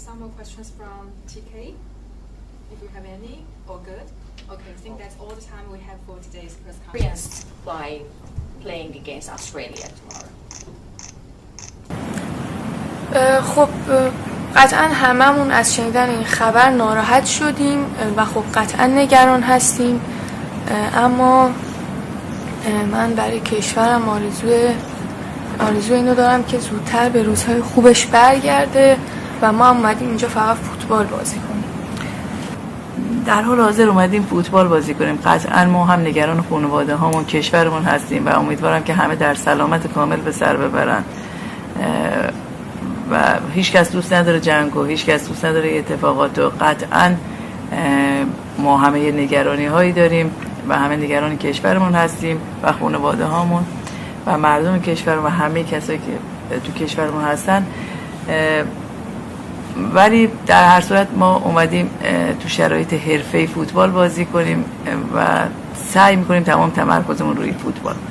some more questions from TK, if you have any, or good? Okay, I think that's all the time we have for today's press conference. By playing against Australia tomorrow. خب قطعا هممون از شنیدن این خبر ناراحت شدیم و خب قطعا نگران هستیم، اما من برای کشورم آرزو اینو دارم که زودتر به روزهای خوبش برگرده و ما اومدیم اینجا فقط فوتبال بازی کنیم. در حال حاضر اومدیم فوتبال بازی کنیم. قطعا ما هم نگران خانواده هامون کشورمون هستیم و امیدوارم که همه در سلامت کامل به سر ببرن و هیچ کس دوست نداره جنگ و هیچ کس دوست نداره اتفاقات و قطعا ما همه نگرانی هایی داریم و همه نگران کشورمون هستیم و خانواده هامون و مردم کشور و همه کسایی که تو کشورمون هستن. ولی در هر صورت ما اومدیم تو شرایط حرفه‌ای فوتبال بازی کنیم و سعی میکنیم تمام تمرکزمون روی فوتبال باشه.